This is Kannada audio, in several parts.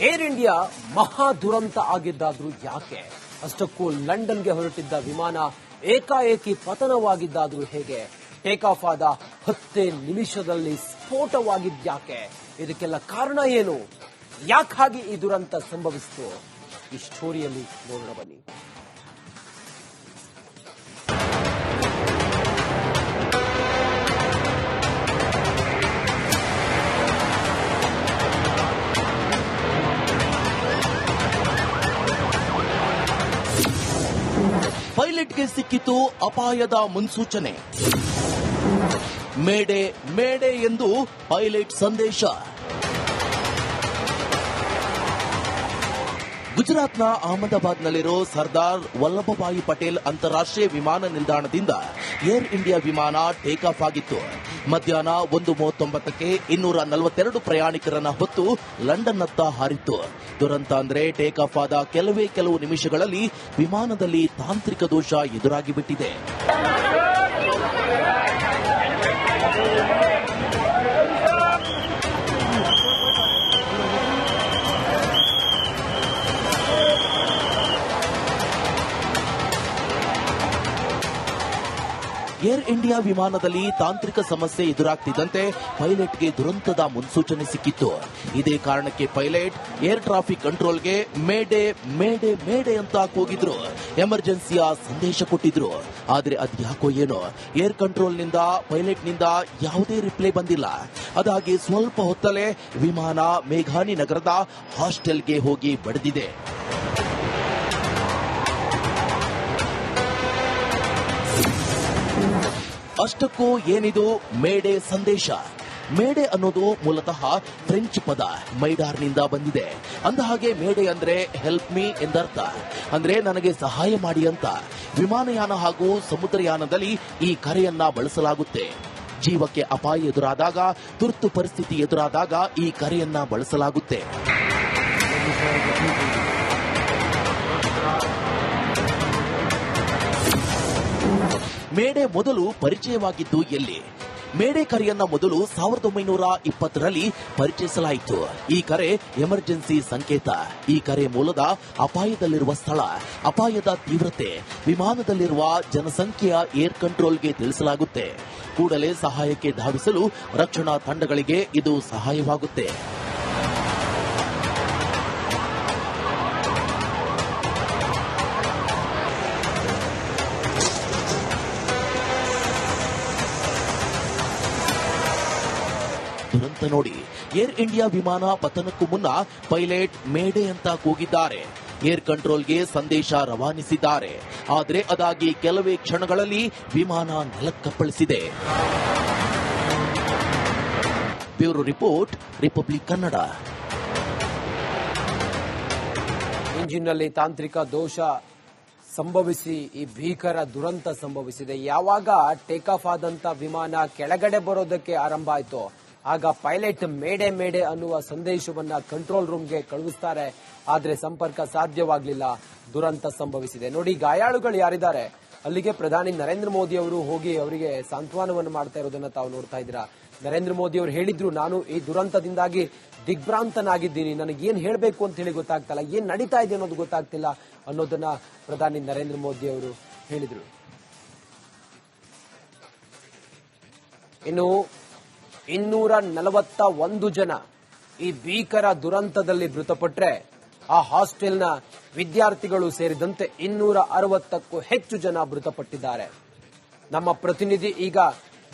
ಏರ್ ಇಂಡಿಯಾ ಮಹಾ ದುರಂತ ಆಗಿದ್ದಾದ್ರೂ ಯಾಕೆ? ಅಷ್ಟಕ್ಕೂ ಲಂಡನ್ಗೆ ಹೊರಟಿದ್ದ ವಿಮಾನ ಏಕಾಏಕಿ ಪತನವಾಗಿದ್ದಾದ್ರೂ ಹೇಗೆ? ಟೇಕ್ ಆಫ್ ಆದ 10 ನಿಮಿಷದಲ್ಲಿ ಸ್ಫೋಟವಾಗಿದ್ಯಾಕೆ? ಇದಕ್ಕೆಲ್ಲ ಕಾರಣ ಏನು? ಯಾಕಾಗಿ ಈ ದುರಂತ ಸಂಭವಿಸಿತು? ಈ ಸ್ಟೋರಿಯಲ್ಲಿ ನೋಡೋಣ ಬನ್ನಿ. ಪೈಲಟ್ಗೆ ಸಿಕ್ಕಿತು ಅಪಾಯದ ಮುನ್ಸೂಚನೆ. ಮೇಡೆ ಮೇಡೆ ಎಂದು ಪೈಲಟ್ ಸಂದೇಶ. ಗುಜರಾತ್ನ ಅಹಮದಾಬಾದ್ನಲ್ಲಿರೋ ಸರ್ದಾರ್ ವಲ್ಲಭಭಾಯಿ ಪಟೇಲ್ ಅಂತಾರಾಷ್ಟ್ರೀಯ ವಿಮಾನ ನಿಲ್ದಾಣದಿಂದ ಏರ್ ಇಂಡಿಯಾ ವಿಮಾನ ಟೇಕ್ ಆಫ್ ಆಗಿತ್ತು. ಮಧ್ಯಾಹ್ನ 1:39ಕ್ಕೆ 242 ಪ್ರಯಾಣಿಕರನ್ನ ಹೊತ್ತು ಲಂಡನ್ನತ್ತ ಹಾರಿತ್ತು. ದುರಂತ ಅಂದ್ರೆ ಟೇಕ್ ಆಫ್ ಆದ ಕೆಲವು ನಿಮಿಷಗಳಲ್ಲಿ ವಿಮಾನದಲ್ಲಿ ತಾಂತ್ರಿಕ ದೋಷ ಎದುರಾಗಿಬಿಟ್ಟಿದೆ. ಏರ್ ಇಂಡಿಯಾ ವಿಮಾನದಲ್ಲಿ ತಾಂತ್ರಿಕ ಸಮಸ್ಯೆ ಎದುರಾಗ್ತಿದ್ದಂತೆ ಪೈಲಟ್ಗೆ ದುರಂತದ ಮುನ್ಸೂಚನೆ ಸಿಕ್ಕಿತ್ತು. ಇದೇ ಕಾರಣಕ್ಕೆ ಪೈಲಟ್ ಏರ್ ಟ್ರಾಫಿಕ್ ಕಂಟ್ರೋಲ್ಗೆ ಮೇಡೆ ಮೇಡೆ ಮೇಡೆ ಅಂತ ಕೂಗಿದ್ರು. ಎಮರ್ಜೆನ್ಸಿಯ ಸಂದೇಶ ಕೊಟ್ಟಿದ್ರು. ಆದ್ರೆ ಅದ್ಯಾಕೋ ಏನೋ ಏರ್ ಕಂಟ್ರೋಲ್ನಿಂದ ಪೈಲಟ್ನಿಂದ ಯಾವುದೇ ರಿಪ್ಲೈ ಬಂದಿಲ್ಲ. ಅದಾಗಿ ಸ್ವಲ್ಪ ಹೊತ್ತಲ್ಲೇ ವಿಮಾನ ಮೇಘಾನಿ ನಗರದ ಹಾಸ್ಟೆಲ್ಗೆ ಹೋಗಿ ಬಡಿದಿದೆ. ಅಷ್ಟಕ್ಕೂ ಏನಿದು ಮೇಡೆ ಸಂದೇಶ? ಮೇಡೆ ಅನ್ನೋದು ಮೂಲತಃ ಫ್ರೆಂಚ್ ಪದ, ಮೈಡಾರ್ನಿಂದ ಬಂದಿದೆ. ಅಂದಹಾಗೆ ಮೇಡೆ ಅಂದ್ರೆ ಹೆಲ್ಪ್ ಮೀ ಎಂದರ್ಥ. ಅಂದ್ರೆ ನನಗೆ ಸಹಾಯ ಮಾಡಿ ಅಂತ. ವಿಮಾನಯಾನ ಹಾಗೂ ಸಮುದ್ರಯಾನದಲ್ಲಿ ಈ ಕರೆಯನ್ನ ಬಳಸಲಾಗುತ್ತೆ. ಜೀವಕ್ಕೆ ಅಪಾಯ ಎದುರಾದಾಗ, ತುರ್ತು ಪರಿಸ್ಥಿತಿ ಎದುರಾದಾಗ ಈ ಕರೆಯನ್ನ ಬಳಸಲಾಗುತ್ತೆ. ಮೇಡೆ ಮೊದಲು ಪರಿಚಯವಾಗಿದ್ದು ಎಲ್ಲಿ? ಮೇಡೆ ಕರೆಯನ್ನ ಮೊದಲು 1920ರಲ್ಲಿ ಪರಿಚಯಿಸಲಾಯಿತು. ಈ ಕರೆ ಎಮರ್ಜೆನ್ಸಿ ಸಂಕೇತ. ಈ ಕರೆ ಮೂಲದ ಅಪಾಯದಲ್ಲಿರುವ ಸ್ಥಳ, ಅಪಾಯದ ತೀವ್ರತೆ, ವಿಮಾನದಲ್ಲಿರುವ ಜನಸಂಖ್ಯೆಯ ಏರ್ ಕಂಟ್ರೋಲ್ಗೆ ತಿಳಿಸಲಾಗುತ್ತೆ. ಕೂಡಲೇ ಸಹಾಯಕ್ಕೆ ಧಾವಿಸಲು ರಕ್ಷಣಾ ತಂಡಗಳಿಗೆ ಇದು ಸಹಾಯವಾಗುತ್ತೆ. ದುರಂತ ನೋಡಿ. ಏರ್ ಇಂಡಿಯಾ ವಿಮಾನ ಪತನಕ್ಕೂ ಮುನ್ನ ಪೈಲಟ್ ಮೇಡೆ ಅಂತ ಕೂಗಿದ್ದಾರೆ. ಏರ್ ಕಂಟ್ರೋಲ್ಗೆ ಸಂದೇಶ ರವಾನಿಸಿದ್ದಾರೆ. ಆದರೆ ಅದಾಗಿ ಕೆಲವೇ ಕ್ಷಣಗಳಲ್ಲಿ ವಿಮಾನ ನೆಲಕ್ಕಪ್ಪಳಿಸಿದೆ. Bureau report, Republic Kannada. ಇಂಜಿನ್ನಲ್ಲಿ ತಾಂತ್ರಿಕ ದೋಷ ಸಂಭವಿಸಿ ಈ ಭೀಕರ ದುರಂತ ಸಂಭವಿಸಿದೆ. ಯಾವಾಗ ಟೇಕ್ ಆಫ್ ಆದಂತ ವಿಮಾನ ಕೆಳಗಡೆ ಬರೋದಕ್ಕೆ ಆರಂಭ ಆಯಿತು, ಆಗ ಪೈಲಟ್ ಮೇಡೆ ಮೇಡೆ ಅನ್ನುವ ಸಂದೇಶವನ್ನ ಕಂಟ್ರೋಲ್ ರೂಮ್ಗೆ ಕಳುಹಿಸ್ತಾರೆ. ಆದ್ರೆ ಸಂಪರ್ಕ ಸಾಧ್ಯವಾಗಲಿಲ್ಲ. ದುರಂತ ಸಂಭವಿಸಿದೆ. ನೋಡಿ, ಗಾಯಾಳುಗಳು ಯಾರಿದ್ದಾರೆ ಅಲ್ಲಿಗೆ ಪ್ರಧಾನಿ ನರೇಂದ್ರ ಮೋದಿ ಅವರು ಹೋಗಿ ಅವರಿಗೆ ಸಾಂತ್ವನವನ್ನು ಮಾಡ್ತಾ ಇರೋದನ್ನ ತಾವು ನೋಡ್ತಾ ಇದ್ದೀರಾ. ನರೇಂದ್ರ ಮೋದಿ ಅವರು ಹೇಳಿದ್ರು, ನಾನು ಈ ದುರಂತದಿಂದಾಗಿ ದಿಗ್ಭ್ರಾಂತನಾಗಿದ್ದೀನಿ, ನನಗೇನ್ ಹೇಳಬೇಕು ಅಂತ ಹೇಳಿ ಗೊತ್ತಾಗ್ತಲ್ಲ, ಏನ್ ನಡೀತಾ ಇದೆ ಅನ್ನೋದು ಗೊತ್ತಾಗ್ತಿಲ್ಲ ಅನ್ನೋದನ್ನ ಪ್ರಧಾನಿ ನರೇಂದ್ರ ಮೋದಿ ಅವರು ಹೇಳಿದ್ರು. ಇನ್ನು 241 ಜನ ಈ ಭೀಕರ ದುರಂತದಲ್ಲಿ ಮೃತಪಟ್ಟರೆ, ಆ ಹಾಸ್ಟೆಲ್ನ ವಿದ್ಯಾರ್ಥಿಗಳು ಸೇರಿದಂತೆ 260ಕ್ಕೂ ಹೆಚ್ಚು ಜನ ಮೃತಪಟ್ಟಿದ್ದಾರೆ. ನಮ್ಮ ಪ್ರತಿನಿಧಿ ಈಗ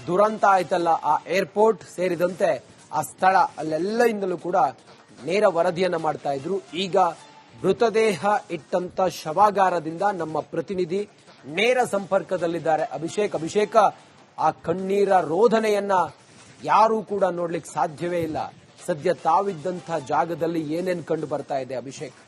ದುರಂತ ಆಯ್ತಲ್ಲ, ಆ ಏರ್ಪೋರ್ಟ್ ಸೇರಿದಂತೆ ಆ ಸ್ಥಳ ಅಲ್ಲೆಲ್ಲರಿಂದಲೂ ಕೂಡ ನೇರ ವರದಿಯನ್ನ ಮಾಡ್ತಾ ಇದ್ರು. ಈಗ ಮೃತದೇಹ ಇಟ್ಟಂತ ಶವಾಗಾರದಿಂದ ನಮ್ಮ ಪ್ರತಿನಿಧಿ ನೇರ ಸಂಪರ್ಕದಲ್ಲಿದ್ದಾರೆ. ಅಭಿಷೇಕ, ಆ ಕಣ್ಣೀರ ರೋಧನೆಯನ್ನ ಯಾರೂ ಕೂಡ ನೋಡ್ಲಿಕ್ಕೆ ಸಾಧ್ಯವೇ ಇಲ್ಲ. ಸದ್ಯ ತಾವಿದ್ದಂಥ ಜಾಗದಲ್ಲಿ ಏನೇನ್ ಕಂಡು ಬರ್ತಾ ಇದೆ ಅಭಿಷೇಕ್?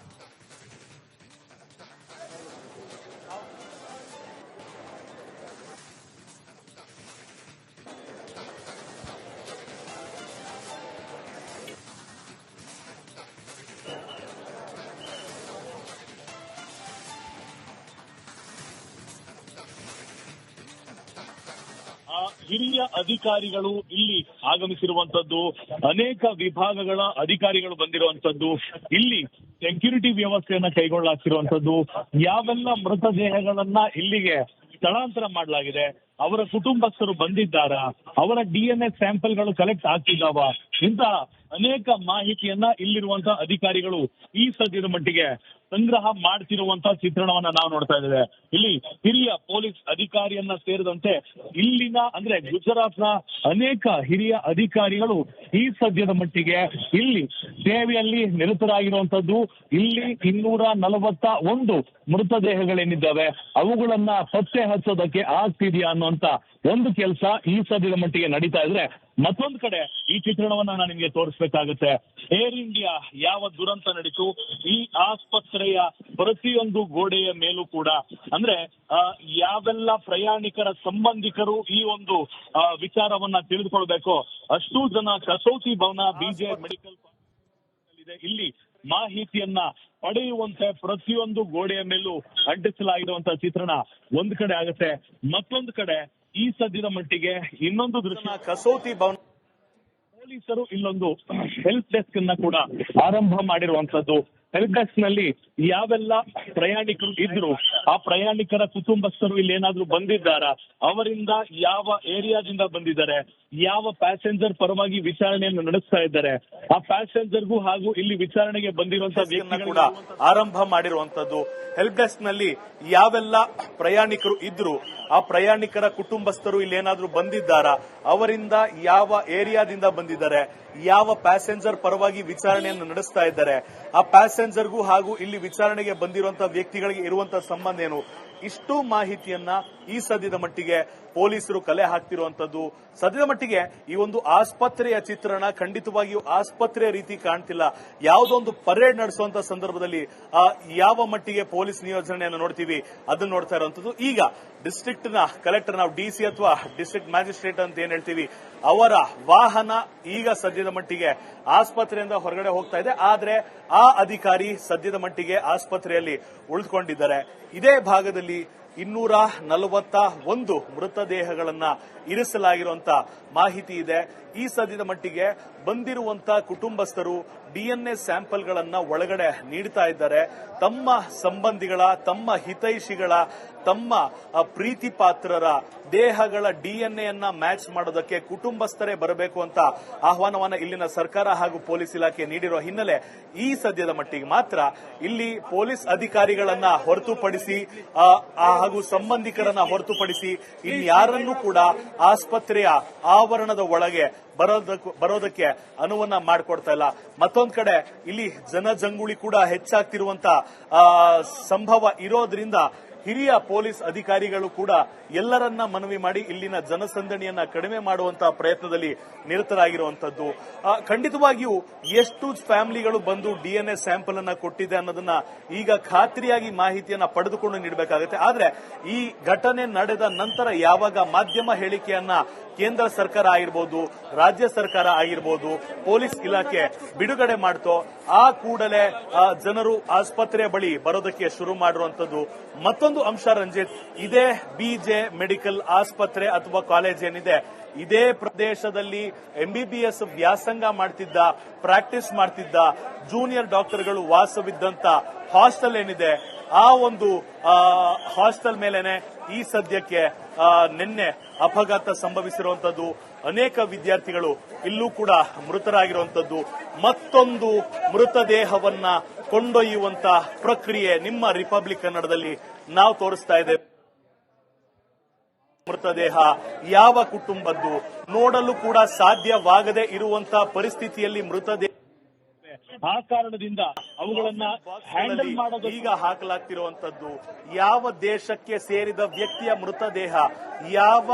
ಹಿರಿಯ ಅಧಿಕಾರಿಗಳು ಇಲ್ಲಿ ಆಗಮಿಸಿರುವಂತದ್ದು, ಅನೇಕ ವಿಭಾಗಗಳ ಅಧಿಕಾರಿಗಳು ಬಂದಿರುವಂತದ್ದು, ಇಲ್ಲಿ ಸೆಕ್ಯೂರಿಟಿ ವ್ಯವಸ್ಥೆಯನ್ನ ಕೈಗೊಳ್ಳಲಾಗ್ತಿರುವಂತದ್ದು, ಯಾವೆಲ್ಲ ಮೃತದೇಹಗಳನ್ನ ಇಲ್ಲಿಗೆ ಸ್ಥಳಾಂತರ ಮಾಡಲಾಗಿದೆ, ಅವರ ಕುಟುಂಬಸ್ಥರು ಬಂದಿದ್ದಾರಾ, ಅವರ DNA ಸ್ಯಾಂಪಲ್ಗಳು ಕಲೆಕ್ಟ್ ಆಗ್ತಿದ್ದಾವ, ಇಂತಹ ಅನೇಕ ಮಾಹಿತಿಯನ್ನ ಇಲ್ಲಿರುವಂತಹ ಅಧಿಕಾರಿಗಳು ಈ ಸದ್ಯದ ಮಟ್ಟಿಗೆ ಸಂಗ್ರಹ ಮಾಡ್ತಿರುವಂತಹ ಚಿತ್ರಣವನ್ನ ನಾವು ನೋಡ್ತಾ ಇದ್ದೇವೆ. ಇಲ್ಲಿ ಹಿರಿಯ ಪೊಲೀಸ್ ಅಧಿಕಾರಿಯನ್ನ ಸೇರಿದಂತೆ ಇಲ್ಲಿನ ಅಂದ್ರೆ ಗುಜರಾತ್ನ ಅನೇಕ ಹಿರಿಯ ಅಧಿಕಾರಿಗಳು ಈ ಸದ್ಯದ ಮಟ್ಟಿಗೆ ಇಲ್ಲಿ ಸೇವೆಯಲ್ಲಿ ನಿರತರಾಗಿರುವಂತದ್ದು. ಇಲ್ಲಿ 241 ಮೃತದೇಹಗಳೇನಿದ್ದಾವೆ ಅವುಗಳನ್ನ ಪತ್ತೆ ಹಚ್ಚೋದಕ್ಕೆ ಆಗ್ತಿದೆಯಾ ಅನ್ನುವಂತ ಒಂದು ಕೆಲಸ ಈ ಸದ್ಯದ ಮಟ್ಟಿಗೆ ನಡೀತಾ ಇದ್ರೆ, ಮತ್ತೊಂದು ಕಡೆ ಈ ಚಿತ್ರಣವನ್ನ ನಾನು ನಿಮಗೆ ತೋರಿಸಬೇಕಾಗುತ್ತೆ. ಏರ್ ಇಂಡಿಯಾ ಯಾವ ದುರಂತ ನಡೀತು, ಈ ಆಸ್ಪತ್ರೆಯ ಪ್ರತಿಯೊಂದು ಗೋಡೆಯ ಮೇಲೂ ಕೂಡ ಅಂದ್ರೆ ಯಾವೆಲ್ಲ ಪ್ರಯಾಣಿಕರ ಸಂಬಂಧಿಕರು ಈ ಒಂದು ವಿಚಾರವನ್ನ ತಿಳಿದುಕೊಳ್ಬೇಕು, ಅಷ್ಟೂ ಜನ ಕಸೌತಿ ಭವನ BJ ಮೆಡಿಕಲ್ ಇದೆ ಇಲ್ಲಿ ಮಾಹಿತಿಯನ್ನ ಪಡೆಯುವಂತೆ ಪ್ರತಿಯೊಂದು ಗೋಡೆಯ ಮೇಲೂ ಅಂಟಿಸಲಾಗಿರುವಂತಹ ಚಿತ್ರಣ ಒಂದ್ ಕಡೆ ಆಗುತ್ತೆ. ಮತ್ತೊಂದು ಕಡೆ ಈ ಸದ್ಯದ ಮಟ್ಟಿಗೆ ಇನ್ನೊಂದು ದೃಶ್ಯ, ಕಸೌತಿ ಭವನ ಪೊಲೀಸರು ಇಲ್ಲೊಂದು ಹೆಲ್ಪ್ ಡೆಸ್ಕ್ ಅನ್ನ ಕೂಡ ಆರಂಭ ಮಾಡಿರುವಂತದ್ದು. ಹೆಲ್ಪ್ ಡೆಸ್ಕ್ ನಲ್ಲಿ ಯಾವೆಲ್ಲ ಪ್ರಯಾಣಿಕರು ಇದ್ರು, ಆ ಪ್ರಯಾಣಿಕರ ಕುಟುಂಬಸ್ಥರು ಇಲ್ಲಿ ಏನಾದ್ರೂ ಬಂದಿದ್ದಾರಾ, ಅವರಿಂದ ಯಾವ ಏರಿಯಾದಿಂದ ಬಂದಿದ್ದಾರೆ, ಯಾವ ಪ್ಯಾಸೆಂಜರ್ ಪರವಾಗಿ ವಿಚಾರಣೆಯನ್ನು ನಡೆಸ್ತಾ ಇದ್ದಾರೆ, ಆ ಪ್ಯಾಸೆಂಜರ್ಗೂ ಹಾಗೂ ಇಲ್ಲಿ ವಿಚಾರಣೆಗೆ ಬಂದಿರುವಂತಹ ವ್ಯಕ್ತಿಗಳನ್ನು ಕೂಡ ಆರಂಭ ಮಾಡಿರುವಂತದ್ದು. ಹೆಲ್ಪ್ ಡೆಸ್ಕ್ ನಲ್ಲಿ ಯಾವೆಲ್ಲ ಪ್ರಯಾಣಿಕರು ಇದ್ರು, ಆ ಪ್ರಯಾಣಿಕರ ಕುಟುಂಬಸ್ಥರು ಇಲ್ಲಿ ಏನಾದ್ರೂ ಬಂದಿದ್ದಾರಾ, ಅವರಿಂದ ಯಾವ ಏರಿಯಾದಿಂದ ಬಂದಿದ್ದಾರೆ, ಯಾವ ಪ್ಯಾಸೆಂಜರ್ ಪರವಾಗಿ ವಿಚಾರಣೆಯನ್ನು ನಡೆಸ್ತಾ ಇದ್ದಾರೆ, ಆ ಪ್ಯಾಸೆಂಜರ್ಗೂ ಹಾಗೂ ಇಲ್ಲಿ ವಿಚಾರಣೆಗೆ ಬಂದಿರುವಂತಹ ವ್ಯಕ್ತಿಗಳಿಗೆ ಇರುವಂತಹ ಸಂಬಂಧ ಏನು, ಇಷ್ಟು ಮಾಹಿತಿಯನ್ನ ಈ ಸದ್ಯದ ಮಟ್ಟಿಗೆ ಪೊಲೀಸರು ಕಲೆ ಹಾಕ್ತಿರುವಂತದ್ದು. ಸದ್ಯದ ಮಟ್ಟಿಗೆ ಈ ಒಂದು ಆಸ್ಪತ್ರೆಯ ಚಿತ್ರಣ ಖಂಡಿತವಾಗಿಯೂ ಆಸ್ಪತ್ರೆಯ ರೀತಿ ಕಾಣ್ತಿಲ್ಲ. ಯಾವುದೊಂದು ಪರೇಡ್ ನಡೆಸುವಂತ ಸಂದರ್ಭದಲ್ಲಿ ಯಾವ ಮಟ್ಟಿಗೆ ಪೊಲೀಸ್ ನಿಯೋಜನೆಯನ್ನು ನೋಡ್ತೀವಿ ಅದನ್ನ ನೋಡ್ತಾ ಇರುವಂತದ್ದು. ಈಗ ಡಿಸ್ಟ್ರಿಕ್ಟ್ ನ ಕಲೆಕ್ಟರ್, ನಾವು DC ಅಥವಾ ಡಿಸ್ಟ್ರಿಕ್ಟ್ ಮ್ಯಾಜಿಸ್ಟ್ರೇಟ್ ಅಂತ ಏನ್ ಹೇಳ್ತೀವಿ, ಅವರ ವಾಹನ ಈಗ ಸದ್ಯದ ಮಟ್ಟಿಗೆ ಆಸ್ಪತ್ರೆಯಿಂದ ಹೊರಗಡೆ ಹೋಗ್ತಾ ಇದೆ. ಆದ್ರೆ ಆ ಅಧಿಕಾರಿ ಸದ್ಯದ ಮಟ್ಟಿಗೆ ಆಸ್ಪತ್ರೆಯಲ್ಲಿ ಉಳಿದುಕೊಂಡಿದ್ದಾರೆ. ಇದೇ ಭಾಗದಲ್ಲಿ 241 ಮೃತದೇಹಗಳನ್ನ ಇರಿಸಲಾಗಿರುವಂತ ಮಾಹಿತಿ ಇದೆ. ಈ ಸದ್ಯದ ಮಟ್ಟಿಗೆ ಬಂದಿರುವಂತ ಕುಟುಂಬಸ್ಥರು DNA ಸ್ಯಾಂಪಲ್ಗಳನ್ನ ಒಳಗಡೆ ನೀಡ್ತಾ ಇದ್ದಾರೆ. ತಮ್ಮ ಸಂಬಂಧಿಗಳ, ತಮ್ಮ ಹಿತೈಷಿಗಳ, ತಮ್ಮ ಪ್ರೀತಿ ಪಾತ್ರರ ದೇಹಗಳ DNA ಮ್ಯಾಚ್ ಮಾಡೋದಕ್ಕೆ ಕುಟುಂಬಸ್ಥರೇ ಬರಬೇಕು ಅಂತ ಆಹ್ವಾನವನ್ನ ಇಲ್ಲಿನ ಸರ್ಕಾರ ಹಾಗೂ ಪೊಲೀಸ್ ಇಲಾಖೆ ನೀಡಿರುವ ಹಿನ್ನೆಲೆ ಈ ಸದ್ಯದ ಮಟ್ಟಿಗೆ ಮಾತ್ರ ಇಲ್ಲಿ ಪೊಲೀಸ್ ಅಧಿಕಾರಿಗಳನ್ನ ಹೊರತುಪಡಿಸಿ ಹಾಗೂ ಸಂಬಂಧಿಕರನ್ನ ಹೊರತುಪಡಿಸಿ ಇನ್ಯಾರನ್ನೂ ಕೂಡ ಆಸ್ಪತ್ರೆಯ ಆವರಣದ ಒಳಗೆ ಬರೋದಕ್ಕೆ ಅನುವನ್ನ ಮಾಡಿಕೊಡ್ತಾ ಇಲ್ಲ. ಮತ್ತೊಂದ್ ಕಡೆ ಇಲ್ಲಿ ಜನಜಂಗುಳಿ ಕೂಡ ಹೆಚ್ಚಾಗ್ತಿರುವಂತ ಸಂಭವ ಇರೋದ್ರಿಂದ ಹಿರಿಯ ಪೊಲೀಸ್ ಅಧಿಕಾರಿಗಳು ಕೂಡ ಎಲ್ಲರನ್ನ ಮನವಿ ಮಾಡಿ ಇಲ್ಲಿನ ಜನಸಂದಣಿಯನ್ನ ಕಡಿಮೆ ಮಾಡುವಂತಹ ಪ್ರಯತ್ನದಲ್ಲಿ ನಿರತರಾಗಿರುವಂತದ್ದು. ಖಂಡಿತವಾಗಿಯೂ ಎಷ್ಟು ಫ್ಯಾಮಿಲಿಗಳು ಬಂದು DNA ಸ್ಯಾಂಪಲ್ ಅನ್ನ ಕೊಟ್ಟಿದೆ ಅನ್ನೋದನ್ನ ಈಗ ಖಾತ್ರಿಯಾಗಿ ಮಾಹಿತಿಯನ್ನ ಪಡೆದುಕೊಂಡು ನೀಡಬೇಕಾಗುತ್ತೆ. ಆದ್ರೆ ಈ ಘಟನೆ ನಡೆದ ನಂತರ ಯಾವಾಗ ಮಾಧ್ಯಮ ಹೇಳಿಕೆಯನ್ನ ಕೇಂದ್ರ ಸರ್ಕಾರ ಆಗಿರ್ಬೋದು, ರಾಜ್ಯ ಸರ್ಕಾರ ಆಗಿರ್ಬೋದು, ಪೊಲೀಸ್ ಇಲಾಖೆ ಬಿಡುಗಡೆ ಮಾಡ್ತೋ ಆ ಕೂಡಲೇ ಜನರು ಆಸ್ಪತ್ರೆಯ ಬಳಿ ಬರೋದಕ್ಕೆ ಶುರು ಮಾಡಿರುವಂತದ್ದು. ಮತ್ತೊಂದು ಅಂಶ ರಂಜಿತ್, ಇದೇ BJ ಮೆಡಿಕಲ್ ಆಸ್ಪತ್ರೆ ಅಥವಾ ಕಾಲೇಜ್ ಏನಿದೆ, ಇದೇ ಪ್ರದೇಶದಲ್ಲಿ MBBS ವ್ಯಾಸಂಗ ಮಾಡ್ತಿದ್ದ, ಪ್ರಾಕ್ಟೀಸ್ ಮಾಡ್ತಿದ್ದ ಜೂನಿಯರ್ ಡಾಕ್ಟರ್ಗಳು ವಾಸವಿದ್ದಂತ ಹಾಸ್ಟೆಲ್ ಏನಿದೆ, ಆ ಒಂದು ಹಾಸ್ಟೆಲ್ ಮೇಲೆನೆ ಈ ಸದ್ಯಕ್ಕೆ ನಿನ್ನೆ ಅಪಘಾತ ಸಂಭವಿಸಿರುವಂತದ್ದು. ಅನೇಕ ವಿದ್ಯಾರ್ಥಿಗಳು ಇಲ್ಲೂ ಕೂಡ ಮೃತರಾಗಿರುವಂತದ್ದು. ಮತ್ತೊಂದು ಮೃತದೇಹವನ್ನ ಕೊಂಡೊಯ್ಯುವಂತ ಪ್ರಕ್ರಿಯೆ ನಿಮ್ಮ ರಿಪಬ್ಲಿಕ್ ಕನ್ನಡದಲ್ಲಿ ನಾವು ತೋರಿಸ್ತಾ ಇದ್ದೇವೆ. ಮೃತದೇಹ ಯಾವ ಕುಟುಂಬದ್ದು ನೋಡಲು ಕೂಡ ಸಾಧ್ಯವಾಗದೇ ಇರುವಂತ ಪರಿಸ್ಥಿತಿಯಲ್ಲಿ ಮೃತದೇಹ, ಆ ಕಾರಣದಿಂದ ಅವುಗಳನ್ನ ಹ್ಯಾಂಡಲ್ ಮಾಡೋದು ಈಗ ಹಾಕಲಾಗ್ತಿರುವಂತದ್ದು. ಯಾವ ದೇಶಕ್ಕೆ ಸೇರಿದ ವ್ಯಕ್ತಿಯ ಮೃತದೇಹ, ಯಾವ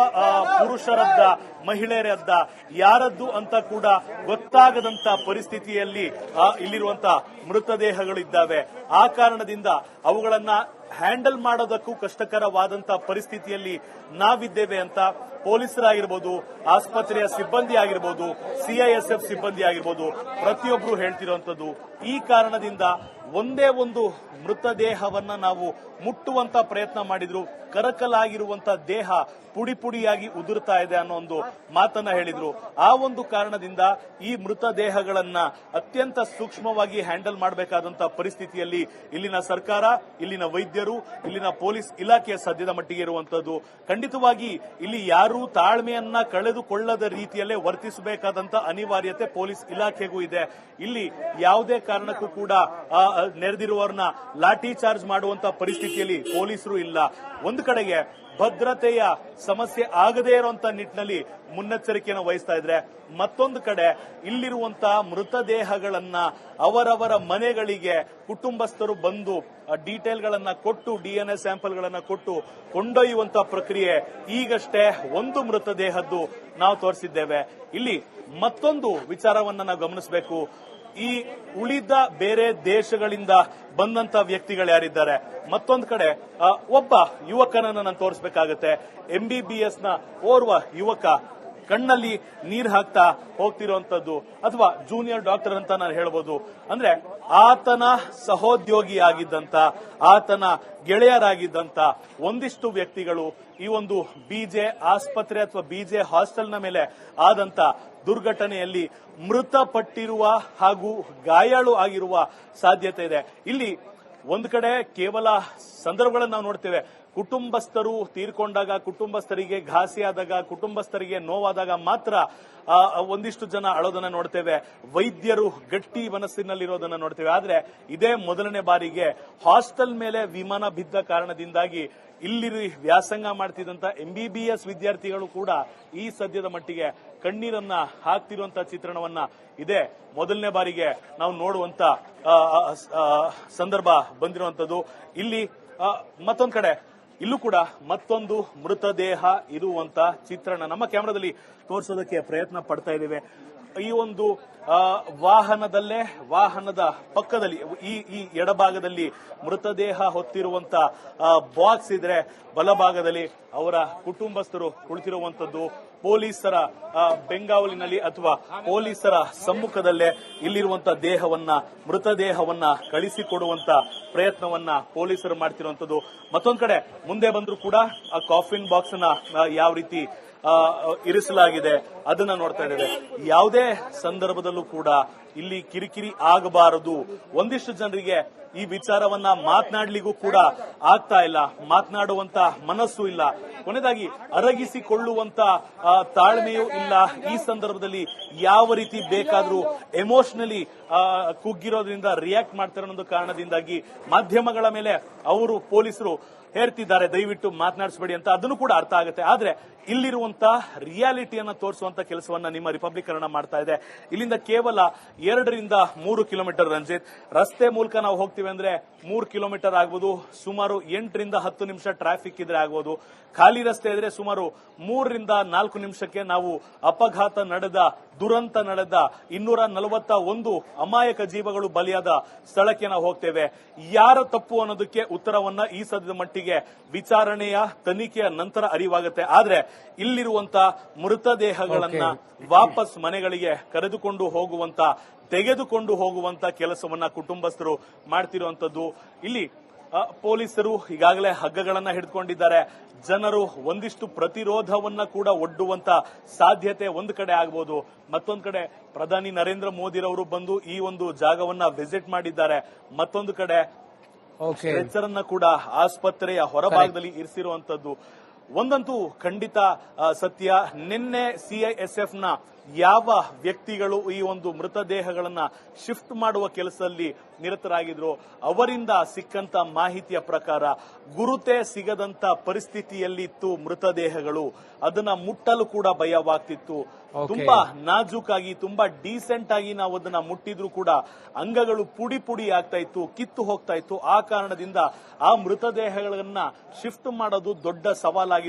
ಪುರುಷರದ್ದ, ಮಹಿಳೆಯರದ್ದ, ಯಾರದ್ದು ಅಂತ ಕೂಡ ಗೊತ್ತಾಗದಂತ ಪರಿಸ್ಥಿತಿಯಲ್ಲಿ ಇಲ್ಲಿರುವಂತ ಮೃತದೇಹಗಳಿದ್ದಾವೆ. ಆ ಕಾರಣದಿಂದ ಅವುಗಳನ್ನ ಹ್ಯಾಂಡಲ್ ಮಾಡೋದಕ್ಕೂ ಕಷ್ಟಕರವಾದಂತ ಪರಿಸ್ಥಿತಿಯಲ್ಲಿ ನಾವಿದ್ದೇವೆ ಅಂತ ಪೊಲೀಸರಾಗಿರ್ಬೋದು, ಆಸ್ಪತ್ರೆಯ ಸಿಬ್ಬಂದಿ ಆಗಿರ್ಬೋದು, CISF ಸಿಬ್ಬಂದಿ ಆಗಿರ್ಬೋದು, ಪ್ರತಿಯೊಬ್ಬರು ಹೇಳ್ತಿರುವಂತದ್ದು. ಈ ಕಾರಣದಿಂದ ಒಂದೇ ಒಂದು ಮೃತದೇಹವನ್ನ ನಾವು ಮುಟ್ಟುವಂತ ಪ್ರಯತ್ನ ಮಾಡಿದ್ರು, ಕರಕಲಾಗಿರುವಂತ ದೇಹ ಪುಡಿ ಪುಡಿಯಾಗಿ ಉದುರ್ತಾ ಇದೆ ಅನ್ನೋ ಒಂದು ಮಾತನ್ನ ಹೇಳಿದ್ರು. ಆ ಒಂದು ಕಾರಣದಿಂದ ಈ ಮೃತದೇಹಗಳನ್ನ ಅತ್ಯಂತ ಸೂಕ್ಷ್ಮವಾಗಿ ಹ್ಯಾಂಡಲ್ ಮಾಡಬೇಕಾದಂತ ಪರಿಸ್ಥಿತಿಯಲ್ಲಿ ಇಲ್ಲಿನ ಸರ್ಕಾರ, ಇಲ್ಲಿನ ವೈದ್ಯರು, ಇಲ್ಲಿನ ಪೊಲೀಸ್ ಇಲಾಖೆ ಸದ್ಯದ ಮಟ್ಟಿಗೆ ಇರುವಂತದ್ದು. ಖಂಡಿತವಾಗಿ ಇಲ್ಲಿ ಯಾರೂ ತಾಳ್ಮೆಯನ್ನ ಕಳೆದುಕೊಳ್ಳದ ರೀತಿಯಲ್ಲೇ ವರ್ತಿಸಬೇಕಾದಂತ ಅನಿವಾರ್ಯತೆ ಪೊಲೀಸ್ ಇಲಾಖೆಗೂ ಇದೆ. ಇಲ್ಲಿ ಯಾವುದೇ ಕಾರಣಕ್ಕೂ ಕೂಡ ನೆರೆದಿರುವವರನ್ನ ಲಾಠಿ ಚಾರ್ಜ್ ಮಾಡುವಂತ ಪರಿಸ್ಥಿತಿಯಲ್ಲಿ ಪೊಲೀಸರು ಇಲ್ಲ. ಒಂದು ಕಡೆಗೆ ಭದ್ರತೆಯ ಸಮಸ್ಯೆ ಆಗದೇ ಇರುವಂತ ನಿಟ್ಟಿನಲ್ಲಿ ಮುನ್ನೆಚ್ಚರಿಕೆಯನ್ನು ವಹಿಸ್ತಾ ಇದ್ರೆ, ಮತ್ತೊಂದು ಕಡೆ ಇಲ್ಲಿರುವಂತಹ ಮೃತದೇಹಗಳನ್ನ ಅವರವರ ಮನೆಗಳಿಗೆ ಕುಟುಂಬಸ್ಥರು ಬಂದು ಡೀಟೇಲ್ಗಳನ್ನ ಕೊಟ್ಟು DNA ಸ್ಯಾಂಪಲ್ ಗಳನ್ನ ಕೊಟ್ಟು ಕೊಂಡೊಯ್ಯುವಂತ ಪ್ರಕ್ರಿಯೆ ಈಗಷ್ಟೇ ಒಂದು ಮೃತದೇಹದ್ದು ನಾವು ತೋರಿಸಿದ್ದೇವೆ. ಇಲ್ಲಿ ಮತ್ತೊಂದು ವಿಚಾರವನ್ನ ನಾವು ಗಮನಿಸಬೇಕು. ಈ ಉಳಿದ ಬೇರೆ ದೇಶಗಳಿಂದ ಬಂದಂತ ವ್ಯಕ್ತಿಗಳು ಯಾರಿದ್ದಾರೆ, ಮತ್ತೊಂದು ಕಡೆ ಒಬ್ಬ ಯುವಕನನ್ನ ನಾನು ತೋರಿಸಬೇಕಾಗತ್ತೆ. MBBS ನ ಓರ್ವ ಯುವಕ ಕಣ್ಣಲ್ಲಿ ನೀರು ಹಾಕ್ತಾ ಹೋಗ್ತಿರುವಂತದ್ದು, ಅಥವಾ ಜೂನಿಯರ್ ಡಾಕ್ಟರ್ ಅಂತ ನಾನು ಹೇಳ್ಬೋದು. ಅಂದ್ರೆ ಆತನ ಸಹೋದ್ಯೋಗಿ ಆಗಿದ್ದಂತ, ಆತನ ಗೆಳೆಯರಾಗಿದ್ದಂತ ಒಂದಿಷ್ಟು ವ್ಯಕ್ತಿಗಳು ಈ ಒಂದು BJ ಆಸ್ಪತ್ರೆ ಅಥವಾ BJ ಹಾಸ್ಟೆಲ್ನ ಮೇಲೆ ಆದಂತ ದುರ್ಘಟನೆಯಲ್ಲಿ ಮೃತಪಟ್ಟಿರುವ ಹಾಗೂ ಗಾಯಾಳು ಆಗಿರುವ ಸಾಧ್ಯತೆ ಇದೆ. ಇಲ್ಲಿ ಒಂದು ಕಡೆ ಕೇವಲ ಸಂದರ್ಭಗಳನ್ನು ನಾವು ನೋಡ್ತೇವೆ. ಕುಟುಂಬಸ್ಥರು ತೀರ್ಕೊಂಡಾಗ, ಕುಟುಂಬಸ್ಥರಿಗೆ ಘಾಸಿಯಾದಾಗ, ಕುಟುಂಬಸ್ಥರಿಗೆ ನೋವಾದಾಗ ಮಾತ್ರ ಒಂದಿಷ್ಟು ಜನ ಅಳೋದನ್ನ ನೋಡ್ತೇವೆ, ವೈದ್ಯರು ಗಟ್ಟಿ ಮನಸ್ಸಿನಲ್ಲಿರೋದನ್ನ ನೋಡ್ತೇವೆ. ಆದ್ರೆ ಇದೇ ಮೊದಲನೇ ಬಾರಿಗೆ ಹಾಸ್ಟೆಲ್ ಮೇಲೆ ವಿಮಾನ ಬಿದ್ದ ಕಾರಣದಿಂದಾಗಿ ಇಲ್ಲಿ ವ್ಯಾಸಂಗ ಮಾಡ್ತಿದ್ದಂತ MBBS ವಿದ್ಯಾರ್ಥಿಗಳು ಕೂಡ ಈ ಸದ್ಯದ ಮಟ್ಟಿಗೆ ಕಣ್ಣೀರನ್ನ ಹಾಕ್ತಿರುವಂತ ಚಿತ್ರಣವನ್ನ ಇದೇ ಮೊದಲನೇ ಬಾರಿಗೆ ನಾವು ನೋಡುವಂತ ಸಂದರ್ಭ ಬಂದಿರುವಂತದ್ದು. ಇಲ್ಲಿ ಮತ್ತೊಂದು ಕಡೆ ಇಲ್ಲೂ ಕೂಡ ಮತ್ತೊಂದು ಮೃತದೇಹ ಇರುವಂತ ಚಿತ್ರಣ ನಮ್ಮ ಕ್ಯಾಮೆರಾದಲ್ಲಿ ತೋರಿಸೋದಕ್ಕೆ ಪ್ರಯತ್ನ ಪಡ್ತಾ ಇದ್ದೇವೆ. ಈ ಒಂದು ವಾಹನದ ಪಕ್ಕದಲ್ಲಿ ಈ ಎಡಭಾಗದಲ್ಲಿ ಮೃತದೇಹ ಹೊತ್ತಿರುವಂತ ಬಾಕ್ಸ್ ಇದ್ರೆ, ಬಲಭಾಗದಲ್ಲಿ ಅವರ ಕುಟುಂಬಸ್ಥರು ಕುಳಿತಿರುವಂತದ್ದು. ಪೊಲೀಸರ ಬೆಂಗಾವಲಿನಲ್ಲಿ ಅಥವಾ ಪೊಲೀಸರ ಸಮ್ಮುಖದಲ್ಲೇ ಇಲ್ಲಿರುವಂತಹ ಮೃತದೇಹವನ್ನ ಕಳಿಸಿಕೊಡುವಂತ ಪ್ರಯತ್ನವನ್ನ ಪೊಲೀಸರು ಮಾಡ್ತಿರುವಂತದ್ದು. ಮತ್ತೊಂದು ಕಡೆ ಮುಂದೆ ಬಂದ್ರು ಕೂಡ ಆ ಕಾಫಿನ್ ಬಾಕ್ಸ್ ನ ಯಾವ ರೀತಿ ಇರಿಸಲಾಗಿದೆ ಅದನ್ನ ನೋಡ್ತಾ ಇದ್ದೇವೆ. ಯಾವುದೇ ಸಂದರ್ಭದಲ್ಲೂ ಕೂಡ ಇಲ್ಲಿ ಕಿರಿಕಿರಿ ಆಗಬಾರದು. ಒಂದಿಷ್ಟು ಜನರಿಗೆ ಈ ವಿಚಾರವನ್ನ ಮಾತನಾಡ್ಲಿಗೂ ಕೂಡ ಆಗ್ತಾ ಇಲ್ಲ, ಮಾತನಾಡುವಂತ ಮನಸ್ಸು ಇಲ್ಲ, ಕೊನೆಯದಾಗಿ ಅರಗಿಸಿಕೊಳ್ಳುವಂತ ತಾಳ್ಮೆಯೂ ಇಲ್ಲ. ಈ ಸಂದರ್ಭದಲ್ಲಿ ಯಾವ ರೀತಿ ಬೇಕಾದ್ರೂ ಎಮೋಷನಲಿ ಕುಗ್ಗಿರೋದ್ರಿಂದ ರಿಯಾಕ್ಟ್ ಮಾಡ್ತಾರೆ ಅನ್ನೋ ಕಾರಣದಿಂದಾಗಿ ಮಾಧ್ಯಮಗಳ ಮೇಲೆ ಅವರು ಪೊಲೀಸರು ಹೇರ್ತಿದ್ದಾರೆ, ದಯವಿಟ್ಟು ಮಾತನಾಡಿಸಬೇಡಿ ಅಂತ. ಅದನ್ನು ಕೂಡ ಅರ್ಥ ಆಗುತ್ತೆ. ಆದ್ರೆ ಇಲ್ಲಿರುವಂತ ರಿಯಾಲಿಟಿಯನ್ನ ತೋರಿಸುವಂತ ಕೆಲಸವನ್ನ ನಿಮ್ಮ ರಿಪಬ್ಲಿಕ್ ಕನ್ನಡ ಮಾಡ್ತಾ ಇದೆ. ಇಲ್ಲಿಂದ ಕೇವಲ 2 ರಿಂದ 3 ಕಿಲೋಮೀಟರ್ ರಂಜಿತ್. ರಸ್ತೆ ಮೂಲಕ ನಾವು ಹೋಗ್ತೀವಿ ಅಂದ್ರೆ 3 ಕಿಲೋಮೀಟರ್ ಆಗ್ಬೋದು, ಸುಮಾರು 8 ರಿಂದ 10 ನಿಮಿಷ ಟ್ರಾಫಿಕ್ ಇದ್ರೆ ಆಗ್ಬೋದು. ಖಾಲಿ ರಸ್ತೆ ಇದ್ರೆ ಸುಮಾರು 3 ರಿಂದ 4 ನಿಮಿಷಕ್ಕೆ ನಾವು ದುರಂತ ನಡೆದ 241 ಅಮಾಯಕ ಜೀವಗಳು ಬಲಿಯಾದ ಸ್ಥಳಕ್ಕೆ ನಾವು ಹೋಗ್ತೇವೆ. ಯಾರ ತಪ್ಪು ಅನ್ನೋದಕ್ಕೆ ಉತ್ತರವನ್ನ ಈ ಸದ್ಯದ ಮಟ್ಟಿಗೆ ವಿಚಾರಣೆಯ ತನಿಖೆಯ ನಂತರ ಅರಿವಾಗುತ್ತೆ. ಆದ್ರೆ ಇಲ್ಲಿರುವಂತ ಮೃತದೇಹಗಳನ್ನ ವಾಪಸ್ ಮನೆಗಳಿಗೆ ತೆಗೆದುಕೊಂಡು ಹೋಗುವಂತ ಕೆಲಸವನ್ನ ಕುಟುಂಬಸ್ಥರು ಮಾಡ್ತಿರುವಂತದ್ದು. ಇಲ್ಲಿ ಪೊಲೀಸರು ಈಗಾಗಲೇ ಹಗ್ಗಗಳನ್ನ ಹಿಡಿದುಕೊಂಡಿದ್ದಾರೆ. ಜನರು ಒಂದಿಷ್ಟು ಪ್ರತಿರೋಧವನ್ನ ಕೂಡ ಒಡ್ಡುವಂತ ಸಾಧ್ಯತೆ ಒಂದು ಕಡೆ ಆಗಬಹುದು. ಮತ್ತೊಂದು ಕಡೆ ಪ್ರಧಾನಿ ನರೇಂದ್ರ ಮೋದಿರವರು ಬಂದು ಈ ಒಂದು ಜಾಗವನ್ನ ವಿಸಿಟ್ ಮಾಡಿದ್ದಾರೆ. ಮತ್ತೊಂದು ಕಡೆ ಸ್ಟ್ರೆಚರ್ ಕೂಡ ಆಸ್ಪತ್ರೆಯ ಹೊರಭಾಗದಲ್ಲಿ ಇರಿಸಿರುವಂತದ್ದು. ಒಂದಂತೂ ಖಂಡಿತ ಸತ್ಯ, ನಿನ್ನೆ CISF ನ ಯಾವ ವ್ಯಕ್ತಿಗಳು ಈ ಒಂದು ಮೃತದೇಹಗಳನ್ನ ಶಿಫ್ಟ್ ಮಾಡುವ ಕೆಲಸದಲ್ಲಿ ನಿರತರಾಗಿದ್ರು ಅವರಿಂದ ಸಿಕ್ಕಂತ ಮಾಹಿತಿಯ ಪ್ರಕಾರ ಗುರುತೇ ಸಿಗದಂತ ಪರಿಸ್ಥಿತಿಯಲ್ಲಿತ್ತು ಮೃತದೇಹಗಳು. ಅದನ್ನ ಮುಟ್ಟಲು ಕೂಡ ಭಯವಾಗ್ತಿತ್ತು. ತುಂಬಾ ನಾಜೂಕಾಗಿ, ತುಂಬಾ ಡೀಸೆಂಟ್ ಆಗಿ ನಾವು ಅದನ್ನ ಮುಟ್ಟಿದ್ರು ಕೂಡ ಅಂಗಗಳು ಪುಡಿ ಪುಡಿ ಆಗ್ತಾ ಇತ್ತು, ಕಿತ್ತು ಹೋಗ್ತಾ ಇತ್ತು. ಆ ಕಾರಣದಿಂದ ಆ ಮೃತದೇಹಗಳನ್ನ ಶಿಫ್ಟ್ ಮಾಡೋದು ದೊಡ್ಡ ಸವಾಲಾಗಿತ್ತು.